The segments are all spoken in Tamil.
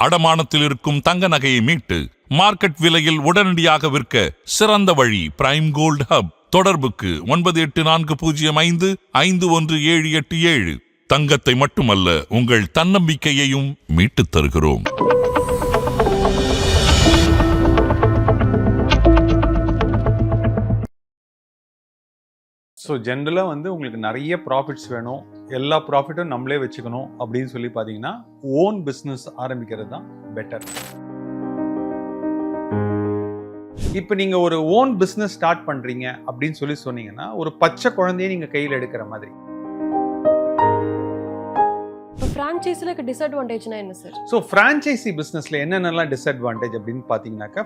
அடமானத்தில் இருக்கும் தங்க நகையை மீட்டு மார்க்கெட் விலையில் உடனடியாக விற்க சிறந்த வழி பிரைம் கோல்ட் ஹப். தொடர்புக்கு 9840551787. தங்கத்தை மட்டுமல்ல, உங்கள் தன்னம்பிக்கையையும் மீட்டுத் தருகிறோம். ஸோ ஜென்ரலாக வந்து உங்களுக்கு நிறைய ப்ராஃபிட்ஸ் வேணும், எல்லா ப்ராஃபிட்டும் நம்மளே வச்சுக்கணும் அப்படின்னு சொல்லி பார்த்தீங்கன்னா ஓன் பிஸ்னஸ் ஆரம்பிக்கிறது தான் பெட்டர். இப்போ நீங்கள் ஒரு ஓன் பிஸ்னஸ் ஸ்டார்ட் பண்ணுறீங்க அப்படின்னு சொல்லி சொன்னீங்கன்னா ஒரு பச்சை குழந்தைய நீங்கள் கையில் எடுக்கிற மாதிரி. ஃப்ரான்ச்சைஸில் டிஸ்அட்வான்டேஜ்னா என்ன சார்? ஸோ ஃப்ரான்ச்சைசி பிஸ்னஸில் என்னென்னலாம் டிஸ்அட்வான்டேஜ் அப்படின்னு பார்த்தீங்கன்னாக்கா,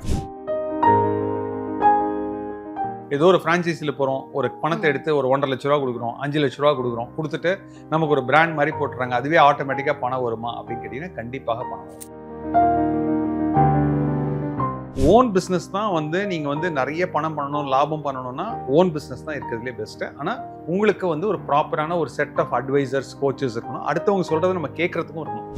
ஏதோ ஒரு ஃப்ரான்ச்சைஸில் போகிறோம், ஒரு பணத்தை எடுத்து ஒரு 1.5 லட்ச ரூபா கொடுக்குறோம், 5 லட்ச ரூபா கொடுக்குறோம், கொடுத்துட்டு நமக்கு ஒரு பிராண்ட் மாதிரி போட்டுறாங்க, அதுவே ஆட்டோமேட்டிக்காக பணம் வருமா அப்படின்னு கேட்டிங்கன்னா கண்டிப்பாக பணம் வரும். ஓன் பிஸ்னஸ் தான் வந்து நீங்கள் வந்து நிறைய பணம் பண்ணணும், லாபம் பண்ணணும்னா ஓன் பிஸ்னஸ் தான் இருக்கிறதுலே பெஸ்ட்டு. ஆனால் உங்களுக்கு வந்து ஒரு ப்ராப்பரான ஒரு செட் ஆஃப் அட்வைசர்ஸ், கோச்சஸ் இருக்கணும், அடுத்தவங்க சொல்கிறத நம்ம கேட்குறதுக்கும் இருக்கணும்.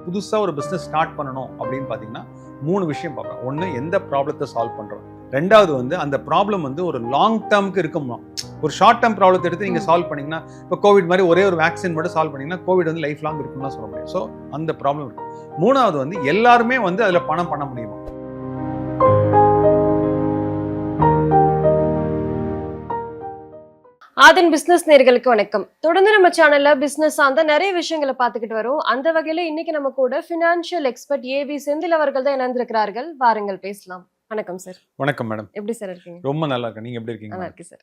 புதுசாக ஒரு பிஸ்னஸ் ஸ்டார்ட் பண்ணணும் அப்படின்னு பார்த்தீங்கன்னா 3 விஷயம் பார்ப்பேன். ஒன்று, எந்த ப்ராப்ளத்தை சால்வ் பண்ணுறோம். ரெண்டாவது வந்து அந்த ப்ராப்ளம் வந்து ஒரு லாங் டேர்முக்கு இருக்குமா. ஒரு ஷார்ட் டேர்ம் ப்ராப்ளத்தை எடுத்து நீங்கள் சால்வ் பண்ணிங்கன்னா, இப்போ கோவிட் மாதிரி ஒரே ஒரு வேக்சின் மட்டும் சால்வ் பண்ணிங்கன்னா கோவிட் வந்து லைஃப் லாங் இருக்குன்னு சொல்ல முடியும். ஸோ அந்த ப்ராப்ளம் இருக்கு. மூணாவது வந்து எல்லாருமே வந்து அதில் பணம் பண்ண முடியுமா. ஆதன் பிசினஸ் நேயர்களுக்கு வணக்கம். தொடர்ந்து நம்ம சேனல்ல பிசினஸ் சார்ந்த நிறைய விஷயங்களை பார்த்துக்கிட்டு வரோம். அந்த வகையில இன்னைக்கு நம்ம கூட ஃபினான்ஷியல் எக்ஸ்பர்ட் ஏவி செந்தில் அவர்கள் தான் இணைந்திருக்கிறார்கள். வாருங்கள் பேசலாம். வணக்கம் சார். வணக்கம் மேடம். எப்படி சார் இருக்கீங்க? ரொம்ப நல்லா இருக்கேன். நீங்க எப்படி இருக்கீங்க? நல்லா இருக்கு சார்.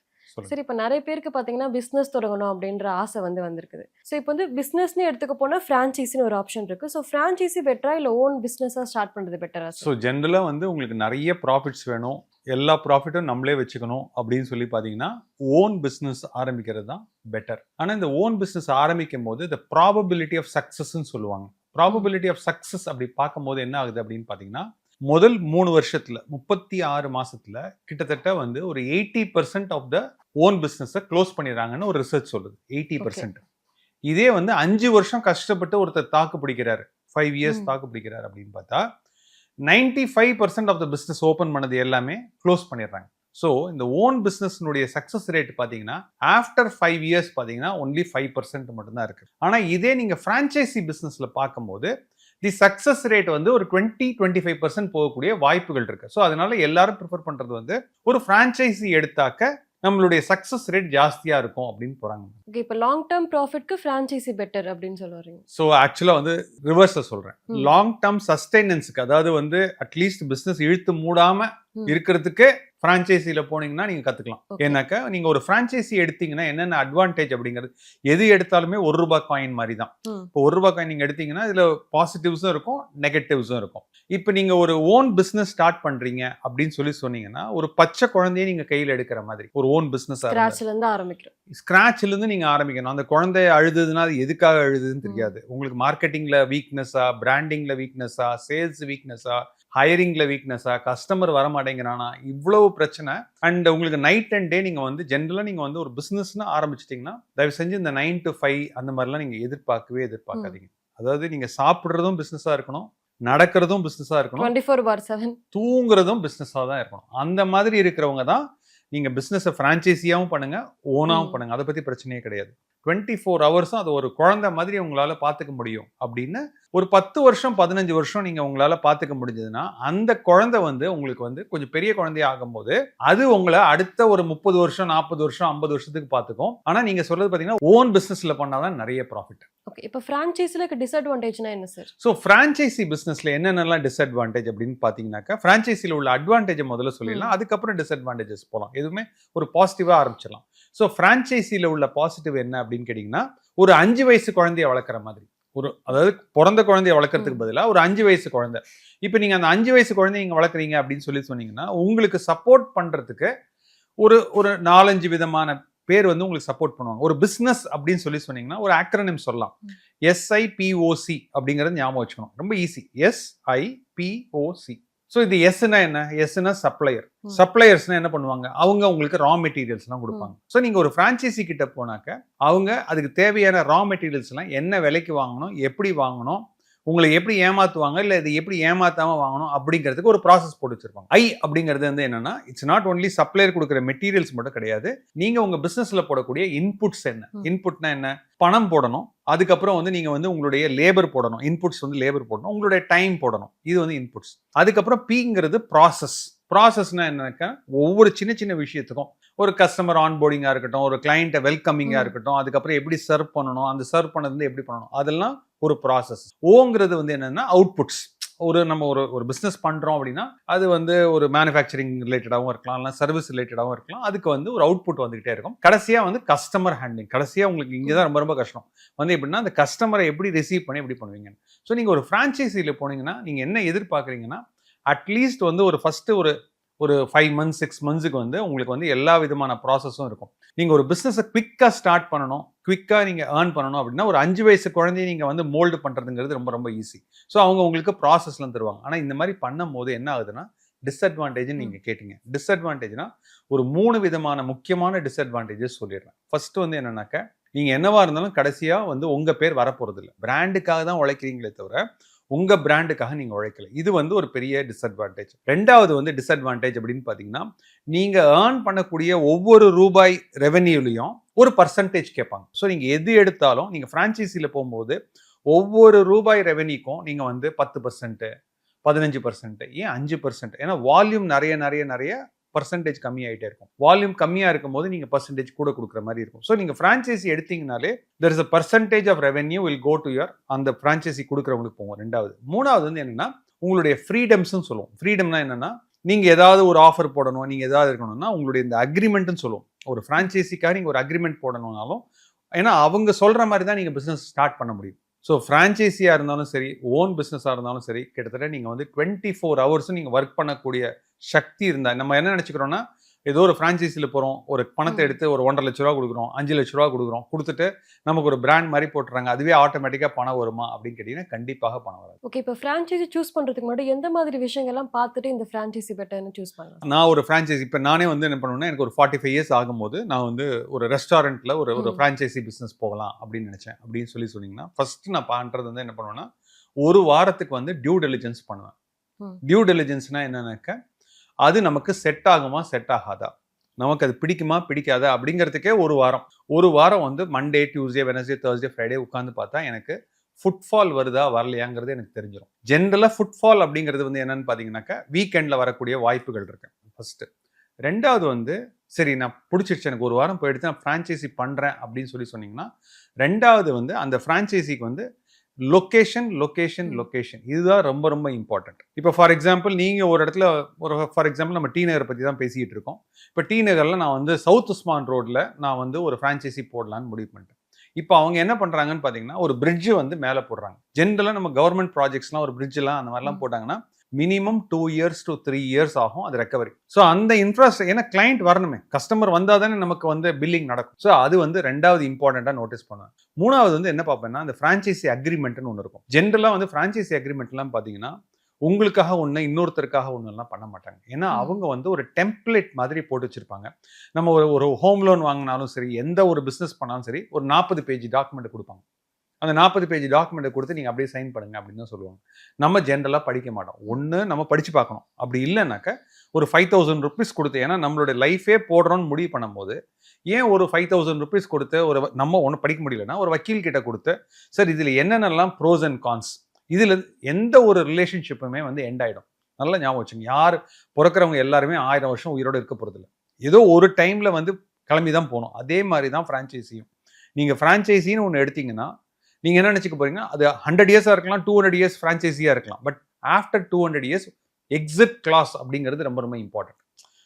சரி, இப்போ நிறைய பேருக்கு பார்த்தீங்கன்னா பிஸ்னஸ் தொடங்கணும் அப்படின்ற ஆசை வந்திருக்குது. ஸோ இப்போ வந்து பிஸ்னஸ்னு எடுத்துக்க போனால் ஃப்ரான்ச்சைஸின்னு ஒரு ஆப்ஷன் இருக்கு. ஸோ ஃப்ரான்ச்சைஸி பெட்டரா இல்லை ஓன் பிஸ்னஸாக ஸ்டார்ட் பண்ணுறது பெட்டரா? ஸோ ஜென்ரலாக வந்து உங்களுக்கு நிறைய ப்ராஃபிட்ஸ் வேணும், எல்லா ப்ராஃபிட்டும் நம்மளே வச்சுக்கணும் அப்படின்னு சொல்லி பார்த்தீங்கன்னா ஓன் பிஸ்னஸ் ஆரம்பிக்கிறது தான் பெட்டர். ஆனால் இந்த ஓன் பிஸ்னஸ் ஆரம்பிக்கும் போது இந்த ப்ராபபிலிட்டி ஆஃப் சக்ஸஸ்ன்னு சொல்லுவாங்க. ப்ராபபிலிட்டி ஆஃப் சக்ஸஸ் அப்படி பார்க்கும்போது என்ன ஆகுது அப்படின்னு பார்த்தீங்கன்னா, முதல் 3 வருஷத்துல 36 மாசத்துல கிட்டத்தட்ட வந்து ஒரு 80% ஆஃப் த ஓன் பிஸ்னஸை க்ளோஸ் பண்ணிடுறாங்கன்னு ஒரு ரிசர்ச் சொல்லுது. 80%. இதே வந்து 5 வருஷம் கஷ்டப்பட்டு ஒருத்தர் தாக்கு பிடிக்கிறாரு, 5 இயர்ஸ் தாக்கு பிடிக்கிறாரு அப்படின்னு பார்த்தா 95% ஆஃப் த பிஸ்னஸ் ஓப்பன் பண்ணது எல்லாமே க்ளோஸ் பண்ணிடுறாங்க. ஸோ இந்த ஓன் பிஸ்னஸ்னுடைய சக்ஸஸ் ரேட் பார்த்தீங்கன்னா ஆஃப்டர் 5 இயர்ஸ் பார்த்தீங்கன்னா ஒன்லி 5% மட்டும்தான் இருக்கு. ஆனால் இதே நீங்கள் ஃப்ரான்ச்சைசி பிஸ்னஸ்ல பார்க்கும்போது தி சக்சஸ் ரேட் வந்து ஒரு 20-25% போகக்கூடிய வாய்ப்புகள் இருக்கு. ஸோ அதனால எல்லாரும் ப்ரிஃபர் பண்றது வந்து ஒரு ஃப்ரான்ச்சைசி எடுத்தாக்க நம்மளுடைய சக்சஸ் ரேட் ஜாஸ்தியா இருக்கும் அப்படின்னு போறாங்க. ஓகே, இப்போ லாங் டேர்ம் ப்ராஃபிட்க்கு ஃப்ரான்ச்சைசி பெட்டர் அப்படின்னு சொல்றீங்க. ஸோ ஆக்சுவலா வந்து ரிவர்ஸா சொல்றேன். லாங் டேர்ம் சஸ்டைனன்ஸுக்கு, அதாவது வந்து அட்லீஸ்ட் பிசினஸ் இழுத்து மூடாம இருக்கிறதுக்கு ஃப்ரான்ச்சைசியில போனீங்கன்னா நீங்க கத்துக்கலாம். ஏன்னாக்கா நீங்க ஒரு ஃப்ரான்ச்சைசி எடுத்தீங்கன்னா என்னென்ன அட்வான்டேஜ் அப்படிங்கிறது, எது எடுத்தாலுமே ₹1 காயின் மாதிரி தான். இப்போ ₹1 காயின் நீங்க எடுத்தீங்கன்னா இதுல பாசிட்டிவ்ஸும் இருக்கும், நெகட்டிவ்ஸும் இருக்கும். இப்போ நீங்க ஒரு ஓன் பிசினஸ் ஸ்டார்ட் பண்றீங்க அப்படின்னு சொல்லி சொன்னீங்கன்னா ஒரு பச்சை குழந்தைய நீங்க கையில எடுக்கிற மாதிரி ஒரு ஓன் பிசினஸ் ஸ்கிராச்ல இருந்து ஆரம்பிக்கிறோம். ஸ்கிராச்ல இருந்து நீங்க ஆரம்பிக்கணும். அந்த குழந்தை அழுதுதுன்னா அது எதுக்காக அழுதுன்னு தெரியாது. உங்களுக்கு மார்க்கெட்டிங்ல வீக்னஸா, பிராண்டிங்ல வீக்னஸா, சேல்ஸ் வீக்னஸா, ஹையரிங்ல வீக்னஸா, கஸ்டமர் வர மாட்டேங்கிறானா, இவ்வளவு பிரச்சனை. அண்ட் உங்களுக்கு நைட் அண்ட் டே நீங்க வந்து ஜென்ரலா நீங்க வந்து ஒரு பிசினஸ்னு ஆரம்பிச்சிட்டீங்கன்னா தயவு செஞ்சு இந்த 9 to 5 அந்த மாதிரிலாம் நீங்க எதிர்பார்க்காதீங்க. அதாவது நீங்க சாப்பிடுறதும் பிசினஸா இருக்கணும், நடக்கிறதும் பிசினஸா இருக்கணும், 24/7 தூங்குறதும் பிசினஸா தான் இருக்கணும். அந்த மாதிரி இருக்கிறவங்க தான் நீங்க பிசினஸ் ஃப்ரான்ச்சைசியாவும் பண்ணுங்க, ஓனாவும் பண்ணுங்க. அதை பத்தி பிரச்சனையே கிடையாது. 24 ஹவர்ஸும் அது ஒரு குழந்தை மாதிரி உங்களால பாத்துக்க முடியும் அப்படின்னு ஒரு 10 வருஷம் 15 வருஷம் நீங்க உங்களால பாத்துக்க முடிஞ்சதுன்னா அந்த குழந்தை வந்து உங்களுக்கு வந்து கொஞ்சம் பெரிய குழந்தைய ஆகும்போது அது உங்களை அடுத்த ஒரு 30 வருஷம் 40 வருஷம் 50 வருஷத்துக்கு பாத்துக்கும். ஆனா நீங்க சொல்றது பாத்தீங்கன்னா ஓன் பிசினஸ்ல பண்ணாதான் நிறைய ப்ராஃபிட். ஓகே, இப்போ ஃப்ரான்ச்சைஸில டிஸ்அட்வான்டேஜ்னா என்ன சார்? ஸோ ஃப்ரான்ச்சைசி பிசினஸ்ல என்னென்னலாம் டிஸ்அட்வான்டேஜ் அப்படின்னு பாத்தீங்கன்னாக்கா, ஃப்ரான்ச்சைசில உள்ள அட்வான்டேஜ் முதல்ல சொல்லிடலாம், அதுக்கப்புறம் டிஸ்அட்வான்டேஜஸ் போகலாம். எதுவுமே ஒரு பாசிட்டிவா ஆரம்பிச்சிடலாம். ஸோ ஃப்ரான்ச்சைசில உள்ள பாசிட்டிவ் என்ன அப்படின்னு கேட்டீங்கன்னா, ஒரு 5 வயசு குழந்தைய வளர்க்குற மாதிரி, அதாவது பிறந்த குழந்தைய வளர்க்கறதுக்கு பதிலாக ஒரு 5 வயசு குழந்தை. இப்போ நீங்க அந்த 5 வயசு குழந்தைய நீங்க வளர்க்குறீங்க அப்படின்னு சொன்னீங்கன்னா உங்களுக்கு சப்போர்ட் பண்றதுக்கு ஒரு 4-5 விதமான பேர் வந்து உங்களுக்கு சப்போர்ட் பண்ணுவாங்க. ஒரு பிசினஸ் அப்படின்னு சொன்னீங்கன்னா ஒரு ஆக்ரோனிம் சொல்லலாம். SIPOC அப்படிங்கறது ஞாபகம் வச்சுக்கணும். ரொம்ப ஈஸி. SIPOC. ஸோ இது எஸ்னா என்ன? எஸ்னா சப்ளையர். சப்ளையர்ஸ்னா என்ன பண்ணுவாங்க? அவங்க உங்களுக்கு ரா மெட்டீரியல்ஸ்லாம் கொடுப்பாங்க. ஸோ நீங்க ஒரு ஃப்ரான்ச்சைசி கிட்ட போனாக்க அவங்க அதுக்கு தேவையான ரா மெட்டீரியல்ஸ்லாம் என்ன விலைக்கு வாங்கணும், எப்படி வாங்கணும், உங்களை எப்படி ஏமாத்துவாங்க, இல்லை இது எப்படி ஏமாத்தாம வாங்கணும் அப்படிங்கிறதுக்கு ஒரு ப்ராசஸ் போட்டு வச்சிருப்பாங்க. அப்படிங்கிறது வந்து என்னன்னா, இட்ஸ் நாட் ஒன்லி சப்ளையர் கொடுக்குற மெட்டீரியல்ஸ் மட்டும் கிடையாது. நீங்க உங்க பிசினஸ்ல போடக்கூடிய இன்புட்ஸ் என்ன? இன்புட்னா என்ன? பணம் போடணும். அதுக்கப்புறம் வந்து நீங்க வந்து உங்களுடைய லேபர் போடணும். இன்புட்ஸ் வந்து லேபர் போடணும். உங்களுடைய டைம் போடணும். இது வந்து இன்புட்ஸ். அதுக்கப்புறம் பிங்கிறது ப்ராசஸ். ப்ராசஸ்னா என்னக்கா, ஒவ்வொரு சின்ன சின்ன விஷயத்துக்கும் ஒரு கஸ்டமர் ஆன்போர்டிங்கா இருக்கட்டும், ஒரு கிளைண்ட்டை வெல்கமிங்கா இருக்கட்டும், அதுக்கப்புறம் எப்படி சர்வ் பண்ணணும், அந்த சர்வ் பண்ணது வந்து எப்படி பண்ணணும், அதெல்லாம் ஒரு ப்ராசஸ். ஓங்கிறது வந்து என்னன்னா அவுட்புட்ஸ். நம்ம ஒரு பிஸ்னஸ் பண்றோம் அப்படின்னா அது வந்து ஒரு மேனுஃபேக்சரிங் ரிலேட்டடாகவும் இருக்கலாம், இல்லை சர்வீஸ் ரிலேட்டடாகவும் இருக்கலாம். அதுக்கு வந்து ஒரு அவுட்புட் வந்துகிட்டே இருக்கும். கடைசியா வந்து கஸ்டமர் ஹேண்ட்லிங். கடைசியா உங்களுக்கு இங்கே தான் ரொம்ப ரொம்ப கஷ்டம் வந்து எப்படின்னா, அந்த கஸ்டமரை எப்படி ரிசீவ் பண்ணி எப்படி பண்ணுவீங்க. ஸோ நீங்க ஒரு ஃப்ரான்ச்சைசியில் போனீங்கன்னா நீங்க என்ன எதிர்பார்க்குறீங்கன்னா, அட்லீஸ்ட் வந்து ஒரு ஃபர்ஸ்ட் ஒரு 5 months 6 monthsக்கு வந்து உங்களுக்கு வந்து எல்லா விதமான ப்ராசஸும் இருக்கும். நீங்க ஒரு பிசினஸை குவிக்கா ஸ்டார்ட் பண்ணணும், குவிக்கா நீங்க ஏர்ன் பண்ணணும் அப்படின்னா ஒரு 5 வயசு குழந்தைய நீங்க வந்து மோல்டு பண்றதுங்கிறது ரொம்ப ரொம்ப ஈஸி. ஸோ அவங்க உங்களுக்கு ப்ராசஸ்லாம் தருவாங்க. ஆனா இந்த மாதிரி பண்ணும் போது என்ன ஆகுதுன்னா, டிஸ்அட்வான்டேஜ் நீங்க கேட்டீங்க. டிஸ்அட்வான்டேஜ்னா ஒரு 3 விதமான முக்கியமான டிஸ்அட்வான்டேஜஸ் சொல்லிடுறேன். ஃபர்ஸ்ட் வந்து என்னன்னாக்க, நீங்க என்னவா இருந்தாலும் கடைசியா வந்து உங்க பேர் வரப்போறது இல்லை. பிராண்டுக்காக தான் உழைக்கிறீங்களே தவிர உங்க பிராண்டுக்காக நீங்க உழைக்கல. இது வந்து ஒரு பெரிய டிஸ்அட்வான்டேஜ். ரெண்டாவது வந்து டிஸ்அட்வான்டேஜ் அப்படின்னு பாத்தீங்கன்னா, நீங்க ஏர்ன் பண்ணக்கூடிய ஒவ்வொரு ரூபாய் ரெவென்யூலையும் ஒரு பர்சன்டேஜ் கேட்பாங்க. ஸோ நீங்க எது எடுத்தாலும் நீங்க பிரான்ச்சைசில போகும்போது ஒவ்வொரு ரூபாய் ரெவென்யூக்கும் நீங்க வந்து 10%, 15%, ஏன் 5%? ஏன்னா வால்யூம் நிறைய நிறைய நிறைய பர்சன்டேஜ் கம்மியாயிட்டே இருக்கும். வால்யூம் கம்மியா இருக்கும் போது நீங்க பர்சன்டேஜ் கூட கொடுக்குற மாதிரி இருக்கும். ஸோ நீங்க franchisee எடுத்தீங்கனாலே there is a percentage of revenue will go to your அந்த பிரான்ச்சைசி கொடுக்குறவங்களுக்கு போகும். ரெண்டாவது. மூணாவது வந்து என்னன்னா, உங்களுடைய ஃப்ரீடம்ஸ் சொல்லுவோம். ஃப்ரீடம்னா என்னன்னா, நீங்க ஏதாவது ஒரு ஆஃபர் போடணும், நீங்க ஏதாவது இருக்கணும்னா உங்களுடைய இந்த அக்ரிமெண்ட்னு சொல்லுவோம். ஒரு பிரான்ச்சைசிக்காக நீங்க ஒரு அக்ரிமெண்ட் போடணும்னாலும், ஏன்னா அவங்க சொல்ற மாதிரி தான் நீங்க பிசினஸ் ஸ்டார்ட் பண்ண முடியும். ஸோ ஃப்ரான்ச்சைசியாக இருந்தாலும் சரி, ஓன் பிஸ்னஸாக இருந்தாலும் சரி, கிட்டத்தட்ட நீங்கள் வந்து 24 hours நீங்கள் ஒர்க் பண்ணக்கூடிய சக்தி இருந்தால், நம்ம என்ன நினச்சிக்கிறோன்னா, ஏதோ ஒரு ஃப்ரான்ச்சைசியில் போகிறோம், ஒரு பணத்தை எடுத்து ஒரு 1.5 லட்ச ரூபா கொடுக்குறோம், 5 லட்ச ரூபா கொடுக்குறோம், கொடுத்துட்டு நமக்கு ஒரு பிராண்ட் மாதிரி போட்டுறாங்க, அதுவே ஆட்டோமேட்டிக்காக பணம் வருமா அப்படின்னு கேட்டிங்கன்னா கண்டிப்பாக பணம் வராது. ஓகே, இப்போ ஃப்ரான்ச்சைசி சூஸ் பண்ணுறதுக்கு முன்னாடி எந்த மாதிரி விஷயங்கள்லாம் பார்த்துட்டு இந்த ஃப்ரான்ச்சைசி பெட்டர்னு சூஸ் பண்ணலாம்? நான் ஒரு ஃப்ரான்ச்சைசி இப்போ நானே வந்து என்ன பண்ணுவேன்னா, எனக்கு ஒரு 45 years ஆகும்போது நான் வந்து ஒரு ரெஸ்டாரண்ட்டில் ஒரு ஃப்ரான்ச்சைசி பிஸ்னஸ் போகலாம் அப்படின்னு நினச்சேன். அப்படின்னு சொன்னீங்கன்னா, ஃபர்ஸ்ட் நான் பண்ணுறது வந்து என்ன பண்ணுவேன்னா, ஒரு வாரத்துக்கு வந்து டியூ டெலிஜென்ஸ் பண்ணுவேன். டியூ டெலிஜென்ஸ்னா என்னன்னாக்க, அது நமக்கு செட் ஆகுமா செட் ஆகாதா, நமக்கு அது பிடிக்குமா பிடிக்காதா அப்படிங்கிறதுக்கே ஒரு வாரம் வந்து Monday, Tuesday, Wednesday, Thursday, Friday உட்காந்து பார்த்தா எனக்கு ஃபுட்ஃபால் வருதா வரலையாங்கிறது எனக்கு தெரிஞ்சிடும். ஜென்ரலாக ஃபுட்ஃபால் அப்படிங்கிறது வந்து என்னன்னு பார்த்தீங்கன்னாக்கா, வீக்கெண்டில் வரக்கூடிய வாய்ப்புகள் இருக்கு ஃபர்ஸ்ட். ரெண்டாவது வந்து சரி நான் பிடிச்சிருச்சு, எனக்கு ஒரு வாரம் போயிடுத்து நான் ஃப்ரான்ச்சைசி பண்ணுறேன் அப்படின்னு சொன்னீங்கன்னா, ரெண்டாவது வந்து அந்த ஃப்ரான்ச்சைசிக்கு வந்து லொக்கேஷன் இதுதான் ரொம்ப ரொம்ப இம்பார்ட்டன்ட். இப்போ ஃபார் எக்ஸாம்பிள் நீங்கள் ஒரு இடத்துல ஃபார் எக்ஸாம்பிள் நம்ம டி நகர் பற்றி தான் பேசிக்கிட்டு இருக்கோம். இப்போ டி நகரில் நான் வந்து சவுத் உஸ்மான் ரோட்டில் நான் வந்து ஒரு ஃப்ரான்ச்சைசி போடலான்னு முடிவு பண்ணிட்டேன். இப்போ அவங்க என்ன பண்ணுறாங்கன்னு பார்த்தீங்கன்னா, ஒரு பிரிட்ஜ் வந்து மேலே போடுறாங்க. ஜென்ரலாக நம்ம கவர்மெண்ட் ப்ராஜெக்ட்ஸ்லாம் ஒரு பிரிட்ஜெலாம் அந்த மாதிரிலாம் போட்டாங்கன்னா மினிமம் 2 years to 3 years ஆகும் அது ரெக்கவரி. ஸோ அந்த இன்ஃப்ராஸ்ட்ரக்சர், ஏன்னா கிளைண்ட் வரணுமே, கஸ்டமர் வந்தால் தானே நமக்கு வந்து பில்லிங் நடக்கும். ஸோ அது வந்து ரெண்டாவது இம்பார்ட்டண்ட்டாக நோட்டீஸ் பண்ணுவேன். மூணாவது வந்து என்ன பார்ப்பேன்னா, அந்த ஃப்ரான்ச்சைசி அக்ரிமெண்ட்னு ஒன்று இருக்கும். ஜென்ரலாக வந்து ஃப்ரான்ச்சைசி அக்ரிமெண்ட்லாம் பார்த்தீங்கன்னா, உங்களுக்காக ஒன்று இன்னொருத்தருக்காக ஒன்றுலாம் பண்ண மாட்டாங்க. ஏன்னா அவங்க வந்து ஒரு டெம்ப்ளேட் மாதிரி போட்டு வச்சிருப்பாங்க. நம்ம ஒரு ஹோம் லோன் வாங்கினாலும் சரி, எந்த ஒரு பிஸ்னஸ் பண்ணாலும் சரி, ஒரு 40 page டாக்குமெண்ட் கொடுப்பாங்க. அந்த 40 page டாக்குமெண்ட்டை கொடுத்து நீங்கள் அப்படியே சைன் பண்ணுங்க அப்படின்னு தான் சொல்லுவாங்க. நம்ம ஜென்ரலாக படிக்க மாட்டோம். ஒன்று நம்ம படித்து பார்க்கணும். அப்படி இல்லைனாக்க ஒரு 5,000 rupees கொடுத்து, ஏன்னா நம்மளுடைய லைஃபே போடுறோன்னு முடிவு பண்ணும்போது ஏன் ஒரு 5,000 rupees கொடுத்து நம்ம ஒன்று படிக்க முடியலன்னா ஒரு வக்கீல் கிட்ட கொடுத்து, சார் இதில் என்னென்னலாம் ப்ரோஸ் அண்ட் கான்ஸ், இதில் எந்த ஒரு ரிலேஷன்ஷிப்புமே வந்து எண்ட் ஆகிடும். நல்லா ஞாபகம் வச்சுங்க. யார் பிறக்கிறவங்க எல்லாருமே 1000 வருஷம் உயிரோடு இருக்க போகிறதில்ல. ஏதோ ஒரு டைமில் வந்து கிளம்பி தான் போகணும். அதே மாதிரி தான் ஃப்ரான்ச்சைசியும். நீங்கள் ஃப்ரான்ச்சைசின்னு ஒன்று எடுத்தீங்கன்னா நீங்கள் என்ன நினச்சிக்க போறீங்கன்னா, அது 100 years இருக்கலாம், 200 years ஃப்ரான்ச்சைசியாக இருக்கலாம். But after 200 years exit clause அப்படிங்கிறது ரொம்ப ரொம்ப இம்பார்ட்டன்ட்.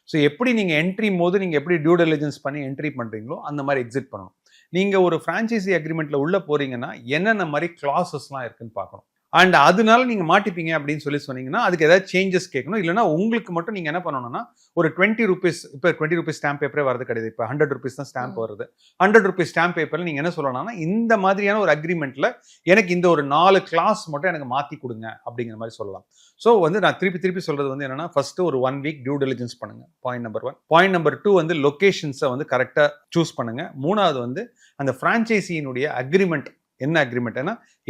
ஸோ எப்படி நீங்கள் என்ட்ரி போது நீங்கள் எப்படி டியூ டெலிஜென்ஸ் பண்ணி என்ட்ரி பண்ணுறீங்களோ அந்த மாதிரி எக்ஸிட் பண்ணணும். நீங்கள் ஒரு ஃப்ரான்ச்சைசி அக்ரிமெண்ட்டில் உள்ளே போகிறீங்கன்னா என்னென்ன மாதிரி கிளாஸஸ்லாம் இருக்குன்னு பார்க்கணும். அண்ட் அதனால நீங்க மாட்டிப்பீங்க அப்படின்னு சொன்னீங்கன்னா அதுக்கு ஏதாவது சேஞ்சஸ் கேட்கணும். இல்லைன்னா உங்களுக்கு மட்டும் நீங்க என்ன பண்ணணும்னா ஒரு 20 ரூபீஸ், இப்போ 20 ரூபீஸ் ஸ்டாம்ப் பேப்பரே வரது கிடையாது. இப்போ 100 ரூபீஸ் தான் ஸ்டாம்ப் வருது. 100 ரூபீஸ் ஸ்டாம்ப் பேப்பர்ல நீங்க என்ன சொல்லணும்னா இந்த மாதிரியான ஒரு அக்ரிமெண்ட்ல எனக்கு இந்த ஒரு 4 கிளாஸ் மட்டும் எனக்கு மாத்தி கொடுங்க அப்படிங்கிற மாதிரி சொல்லலாம். ஸோ வந்து நான் திருப்பி சொல்றது வந்து என்னன்னா, ஃபர்ஸ்ட் ஒரு 1 வீக் டியூ டெலிஜென்ஸ் பண்ணுங்க. Point number 1. பாயிண்ட் நம்பர் 2 வந்து லொகேஷன்ஸை வந்து கரெக்டா சூஸ் பண்ணுங்க. 3வது வந்து அந்த பிரான்ச்சைசியினுடைய அக்ரிமெண்ட் என்ன அக்ரிமெண்ட்,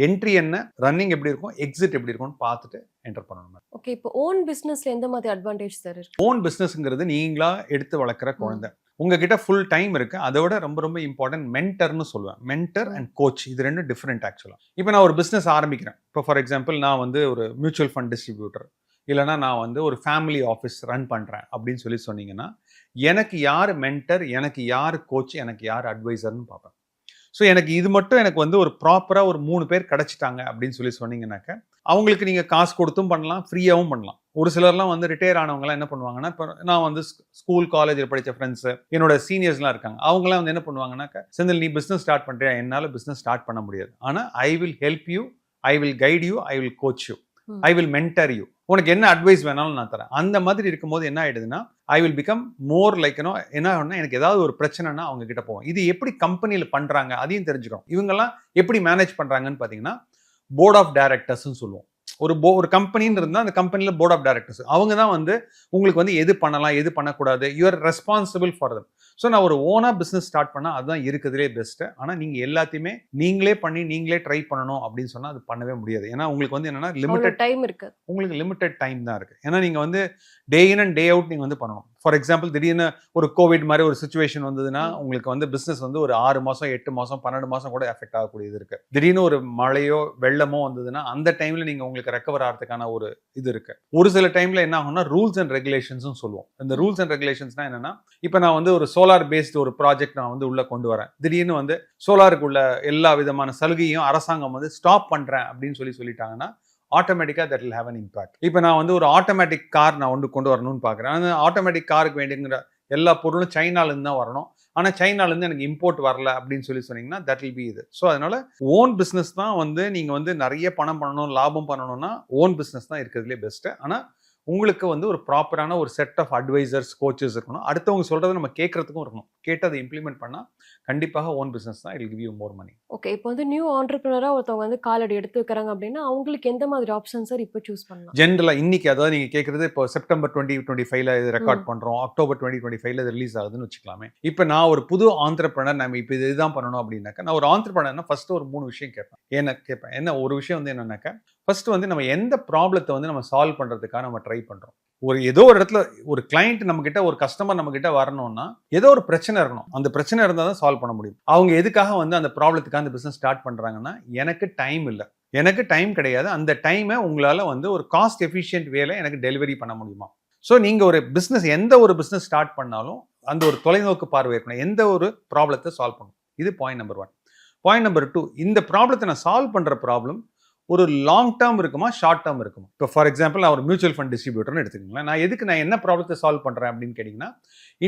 என்ட்ரி என்ன, ரன்னிங் எப்படி இருக்கும், எக்ஸிட் எப்படி இருக்கும்னு பார்த்துட்டு என்டர் பண்ணணும். ஓகே, இப்போ ஓன் பிசினஸ்ல எந்த மாதிரி அட்வான்டேஜ் சார் இருக்கு? ஓன் பிசினஸ்ங்கிறது நீங்களா எடுத்து வளர்க்குற குழந்தை. உங்ககிட்ட ஃபுல் டைம் இருக்கு. அதோட ரொம்ப இம்பார்ட்டன்ட் மென்டர்னு சொல்லுவேன். மென்டர் அண்ட் கோச், இது ரெண்டும் டிஃப்ரெண்ட் ஆக்சுவலா. இப்போ நான் ஒரு பிசினஸ் ஆரம்பிக்கிறேன். இப்போ ஃபார் எக்ஸாம்பிள் நான் வந்து ஒரு மியூச்சுவல் ஃபண்ட் டிஸ்ட்ரிபியூட்டர், இல்லைனா நான் வந்து ஒரு ஃபேமிலி ஆஃபீஸ் ரன் பண்றேன் அப்படின்னு சொன்னீங்கன்னா, எனக்கு யார் மென்டர், எனக்கு யார் கோச், எனக்கு யார் அட்வைசர்னு பார்ப்பேன். ஸோ எனக்கு இது மட்டும் எனக்கு வந்து ஒரு ப்ராப்பராக ஒரு 3 பேர் கிடைச்சிட்டாங்க அப்படின்னு சொன்னீங்கன்னாக்க, அவங்களுக்கு நீங்கள் காசு கொடுத்தும் பண்ணலாம், ஃப்ரீயாகவும் பண்ணலாம். ஒரு சிலர்லாம் வந்து ரிட்டையர் ஆனவங்கலாம் என்ன பண்ணுவாங்கன்னா, இப்போ நான் வந்து ஸ்கூல் காலேஜில் படித்த ஃப்ரெண்ட்ஸு, என்னோட சீனியர்ஸ்லாம் இருக்காங்க. அவங்களாம் வந்து என்ன பண்ணுவாங்கன்னாக்கா, செந்தில் நீ பிஸ்னஸ் ஸ்டார்ட் பண்ணுறியா? என்னால் பிஸ்னஸ் ஸ்டார்ட் பண்ண முடியாது. ஆனால் I will help you, I will guide you, I will coach you, I will mentor you. உனக்கு என்ன அட்வைஸ் வேணாலும் நான் தரேன். அந்த மாதிரி இருக்கும்போது என்ன ஆயிடுதுன்னா, I will become more like என்ன ஆகும்னா, எனக்கு ஏதாவது ஒரு பிரச்சனைனா அவங்க கிட்ட போவோம். இது எப்படி கம்பெனியில் பண்றாங்க அதையும் தெரிஞ்சுக்கணும். இவங்கெல்லாம் எப்படி மேனேஜ் பண்றாங்கன்னு பார்த்தீங்கன்னா, போர்ட் ஆஃப் டைரக்டர்ஸ்ன்னு சொல்லுவோம். ஒரு கம்பெனின்னு இருந்தால் அந்த கம்பெனியில் போர்ட் ஆஃப் டைரக்டர்ஸ் அவங்க தான் வந்து உங்களுக்கு வந்து எது பண்ணலாம், எது பண்ணக்கூடாது, you are responsible for them. So நான் ஒரு ஓனா பிஸ்னஸ் ஸ்டார்ட் பண்ணால் அதுதான் இருக்குதுலே பெஸ்ட்டு. ஆனால் நீங்கள் எல்லாத்தையுமே நீங்களே பண்ணி நீங்களே ட்ரை பண்ணணும் அப்படின்னு சொன்னால் அது பண்ணவே முடியாது. ஏன்னா உங்களுக்கு வந்து என்னன்னா லிமிடெட் டைம் இருக்கு. உங்களுக்கு லிமிடெட் டைம் தான் இருக்கு. ஏன்னா நீங்கள் வந்து டே இன் அண்ட் டே அவுட் நீங்கள் வந்து பண்ணணும். ஃபார் எக்ஸாம்பிள் திடீர்னு ஒரு கோவிட் மாதிரி ஒரு சுச்சுவேஷன் வந்ததுன்னா உங்களுக்கு வந்து பிஸ்னஸ் வந்து ஒரு 6 மாதம் 8 மாதம் 12 மாதம் கூட எஃபெக்ட் ஆகக்கூடியது இருக்கு. திடீர்னு ஒரு மழையோ வெள்ளமோ வந்ததுன்னா அந்த டைம்ல நீங்கள் உங்களுக்கு ரெக்கவர் ஆகிறதுக்கான ஒரு இது இருக்கு. ஒரு சில டைம்ல என்ன ஆகும்னா ரூல்ஸ் அண்ட் ரெகுலேஷன்ஸ் சொல்லுவோம். இந்த ரூல்ஸ் அண்ட் ரெகுலேஷன்ஸ்னா என்னன்னா, இப்போ நான் வந்து ஒரு சோலார் பேஸ்ட் ஒரு ப்ராஜெக்ட் நான் வந்து உள்ள கொண்டு வரேன். திடீர்னு வந்து சோலாருக்கு உள்ள எல்லா விதமான சலுகையும் அரசாங்கம் வந்து ஸ்டாப் பண்றேன் அப்படின்னு சொல்லிட்டாங்கன்னா ஆட்டோமேட்டிக்கா that will have an impact. இப்போ நான் வந்து ஒரு ஆட்டோமேட்டிக் கார் நான் வந்து கொண்டு வரணும்னு பார்க்குறேன். அந்த ஆட்டோமேட்டிக் காருக்கு வேண்டிங்கிற எல்லா பொருளும் சைனாலேருந்து தான் வரணும். ஆனால் சைனாலேருந்து எனக்கு இம்போர்ட் வரல அப்படின்னு சொன்னீங்கன்னா தட் வில் பி இது. ஸோ அதனால ஓன் பிஸ்னஸ் தான் வந்து நீங்கள் வந்து நிறைய பணம் பண்ணணும், லாபம் பண்ணணும்னா ஓன் பிஸ்னஸ் தான் இருக்கிறதுலே பெஸ்ட்டு. ஆனால் உங்களுக்கு வந்து ஒரு ப்ராப்பரான ஒரு செட் ஆஃப் அட்வைசர்ஸ், கோச்சஸ் இருக்கணும். அடுத்தவங்க சொல்றதை நம்ம கேட்கறதுக்கும் இருக்கணும். கேட்டு அதை இம்ப்ளிமெண்ட் பண்ணா கண்டிப்பாக ஓன் பிசினஸ் தான் it will give you more money. Okay, இப்போ வந்து நியூ ஆண்டர்பிரினரா ஒருத்தவங்க வந்து காலடி எடுத்து வைக்கிறாங்க அப்படின்னா அவங்களுக்கு எந்த மாதிரி ஆப்ஷன் சார் இப்போ சூஸ் பண்ணலாம்? ஜென்ரலா இன்னைக்கு அதாவது நீங்க கேட்கறது இப்போ செப்டம்பர் 2025ல இது ரெக்கார்ட் பண்றோம், அக்டோபர் 2025ல இது ரிலீஸ் ஆகுதுன்னு வச்சுக்கலாமே. இப்போ நான் ஒரு புது ஆண்டர்பிரினர், நம்ம இப்போ இதுதான் பண்ணணும் அப்படின்னாக்கா, நான் ஒரு ஆண்டர்பிரினர்னா ஃபர்ஸ்ட் ஒரு 3 விஷயம் கேட்பேன். என்ன ஒரு விஷயம் வந்து என்னன்னாக்கா, ஃபர்ஸ்ட் வந்து நம்ம எந்த ப்ராப்ளத்தை வந்து நம்ம சால்வ் பண்றதுக்காக நம்ம ட்ரை பண்றோம். ஏதோ ஒரு இடத்துல ஒரு கிளைண்ட் நம்ம கிட்ட, ஒரு கஸ்டமர் நம்ம கிட்ட வரணும்னா ஏதோ ஒரு பிரச்சனை இருக்கணும். அந்த பிரச்சனை இருந்தால் தான் சால்வ் பண்ண முடியும். அவங்க எதுக்காக வந்து அந்த ப்ராப்ளத்துக்காக அந்த பிசினஸ் ஸ்டார்ட் பண்றாங்கன்னா, எனக்கு டைம் இல்லை, எனக்கு டைம் கிடையாது, அந்த டைமை உங்களால வந்து ஒரு காஸ்ட் எஃபிஷியன்ட் வேலை எனக்கு டெலிவரி பண்ண முடியுமா? ஸோ நீங்க ஒரு பிசினஸ், எந்த ஒரு பிசினஸ் ஸ்டார்ட் பண்ணாலும் அந்த ஒரு தொலைநோக்கு பார்வை இருக்கணும். எந்த ஒரு ப்ராப்ளத்தை சால்வ் பண்ணணும். இது பாயிண்ட் நம்பர் 1. பாயிண்ட் நம்பர் 2, இந்த ப்ராப்ளத்தை நான் சால்வ் பண்ற ப்ராப்ளம் ஒரு லாங் டேர்ம் இருக்குமா, ஷார்ட் டேர்ம் இருக்குமா? இப்போ ஃபார் எக்ஸாம்பிள் நான் ஒரு மியூச்சுவல் ஃபண்ட் டிஸ்ட்ரிபியூட்டர்னு எடுத்துக்கோங்களேன். நான் என்ன ப்ராப்ளத்தை சால்வ் பண்றேன் அப்படின்னு கேட்டீங்கன்னா,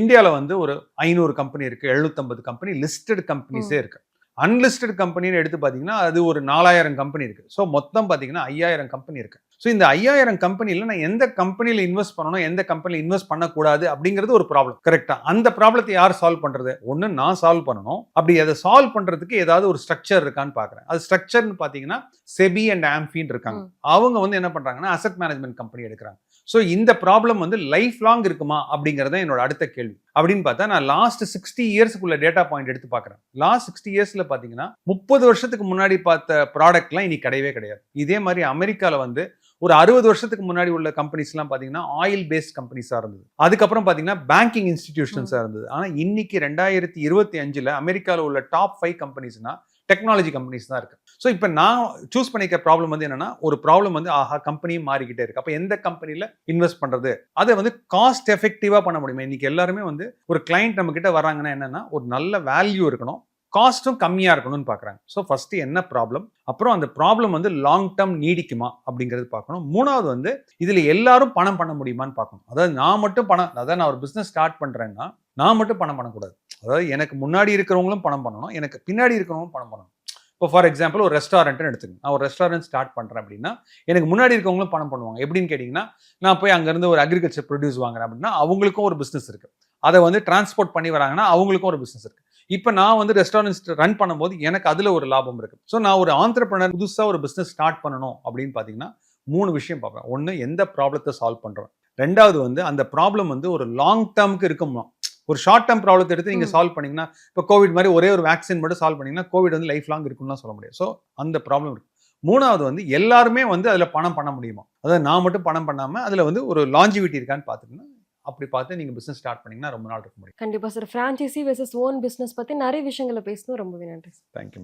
இந்தியாவில் வந்து ஒரு 500 கம்பெனி இருக்கு, 750 கம்பெனி லிஸ்டட் கம்பெனிஸே இருக்கு. அன்லிஸ்டட் கம்பெனின்னு எடுத்து பார்த்தீங்கன்னா அது ஒரு 4000 கம்பெனி இருக்கு. ஸோ மொத்தம் பார்த்தீங்கன்னா 5000 கம்பெனி இருக்கு. ஸோ இந்த 5000 கம்பெனியில் நான் எந்த கம்பெனியில் இன்வெஸ்ட் பண்ணணும், எந்த கம்பெனியில் இன்வெஸ்ட் பண்ணக்கூடாது அப்படிங்கிறது ஒரு ப்ராப்ளம். கரெக்டா? அந்த ப்ராப்ளத்தை யார் சால்வ் பண்றது? ஒன்று நான் சால்வ் பண்ணணும். அப்படி அதை சால்வ் பண்றதுக்கு ஏதாவது ஒரு ஸ்ட்ரக்சர் இருக்கான்னு பார்க்குறேன். அது ஸ்ட்ரக்சர்னு பார்த்தீங்கன்னா செபி அண்ட் ஆம்ஃபின்னு இருக்காங்க. அவங்க வந்து என்ன பண்றாங்கன்னா அசெட் மேனேஜ்மெண்ட் கம்பெனி எடுக்கிறாங்க. ஸோ இந்த ப்ராப்ளம் வந்து லைஃப் லாங் இருக்குமா அப்படிங்கிறத என்னோட அடுத்த கேள்வி. அப்படின்னு பார்த்தா நான் லாஸ்ட் 60 இயர்ஸ்க்குள்ள டேட்டா பாயிண்ட் எடுத்து பார்க்குறேன். லாஸ்ட் 60 இயர்ஸ்ல பார்த்தீங்கன்னா 30 வருஷத்துக்கு முன்னாடி பார்த்த ப்ராடக்ட்லாம் இனி கிடையவே கிடையாது. இதே மாதிரி அமெரிக்காவில் வந்து ஒரு 60 வருஷத்துக்கு முன்னாடி உள்ள கம்பெனிஸ்லாம் பார்த்தீங்கன்னா ஆயில் பேஸ்ட் கம்பெனிஸாக இருந்தது. அதுக்கப்புறம் பார்த்தீங்கன்னா பேங்கிங் இன்ஸ்டிடியூஷன்ஸாக இருந்தது. ஆனால் இன்னைக்கு 2025ல் அமெரிக்காவில் உள்ள டாப் 5 கம்பெனிஸ்னா டெக்னாலஜி கம்பெனிஸ் தான் இருக்கு. ஸோ இப்போ நான் சூஸ் பண்ணிக்க ப்ராப்ளம் வந்து என்னன்னா, ஒரு ப்ராப்ளம் வந்து கம்பெனியும் மாறிக்கிட்டே இருக்கு. அப்போ எந்த கம்பெனியில் இன்வெஸ்ட் பண்றது, அதை வந்து காஸ்ட் எஃபெக்டிவா பண்ண முடியுமா? இன்னைக்கு எல்லாருமே வந்து ஒரு கிளைண்ட் நம்ம கிட்ட வராங்கன்னா என்னன்னா, ஒரு நல்ல வேல்யூ இருக்கணும், காஸ்ட்டும் கம்மியா இருக்கணும்னு பார்க்குறாங்க. ஸோ ஃபர்ஸ்ட் என்ன ப்ராப்ளம், அப்புறம் அந்த ப்ராப்ளம் வந்து லாங் டேர்ம் நீடிக்குமா அப்படிங்கிறது பார்க்கணும். மூணாவது வந்து இதுல எல்லாரும் பணம் பண்ண முடியுமான்னு பார்க்கணும். அதாவது நான் மட்டும் பணம், அதாவது நான் ஒரு பிசினஸ் ஸ்டார்ட் பண்றேன்னா நான் மட்டும் பணம் பண்ணக்கூடாது. அதாவது எனக்கு முன்னாடி இருக்கிறவங்களும் பணம் பண்ணணும், எனக்கு பின்னாடி இருக்கிறவங்களும் பணம் பண்ணணும். இப்போ ஃபார் எக்ஸாம்பிள் ஒரு ரெஸ்டாரண்ட்னு எடுத்துக்கங்க. நான் ஒரு ரெஸ்டாரண்ட் ஸ்டார்ட் பண்ணுறேன் அப்படின்னா எனக்கு முன்னாடி இருக்கவங்களும் பணம் பண்ணுவாங்க. எப்படின்னு கேட்டிங்கன்னா, நான் போய் அங்கேருந்து ஒரு அக்ரிகல்ச்சர் ப்ரொடியூஸ் வாங்குறேன் அப்படின்னா அவங்களுக்கும் ஒரு பிஸ்னஸ் இருக்குது. அதை வந்து டிரான்ஸ்போர்ட் பண்ணி வராங்கன்னா அவங்களுக்கும் ஒரு பிஸ்னஸ் இருக்குது. இப்போ நான் வந்து ரெஸ்டாரண்ட்ஸ் ரன் பண்ணும்போது எனக்கு அதில் ஒரு லாபம் இருக்குது. ஸோ நான் ஒரு ஆண்டர்பிரனர் புதுசாக ஒரு பிஸ்னஸ் ஸ்டார்ட் பண்ணணும் அப்படின்னு பார்த்தீங்கன்னா 3 விஷயம் பார்ப்பேன். ஒன்று, எந்த ப்ராப்ளத்தை சால்வ் பண்ணுறோம். ரெண்டாவது வந்து அந்த ப்ராப்ளம் வந்து ஒரு லாங் டேர்முக்கு இருக்குமா. ஒரு ஷார்ட் டேர்ம் ப்ராப்ளத்தை எடுத்து நீங்கள் சால்வ் பண்ணீங்கன்னா, இப்போ கோவிட் மாதிரி ஒரே ஒரு வேக்சின் மட்டும் சால்வ் பண்ணீங்கன்னா கோவிட் வந்து லைஃப் லாங் இருக்கும்லாம் சொல்ல முடியாது. ஸோ அந்த ப்ராப்ளம் இருக்கு. மூணாவது வந்து எல்லாருமே வந்து அதில் பணம் பண்ண முடியுமா, அதாவது நான் மட்டும் பணம் பண்ணாமல் அதில் வந்து ஒரு லாஞ்சிவிட்டி இருக்கான்னு பார்த்துட்டுன்னா அப்படி பார்த்து நீங்கள் பிஸ்னஸ் ஸ்டார்ட் பண்ணீங்கன்னா ரொம்ப நாள் இருக்க முடியும். கண்டிப்பா sir. Franchisee versus own business பத்தி நிறைய விஷயங்களை பேசணும். ரொம்பவே நன்றி. தேங்க்யூ.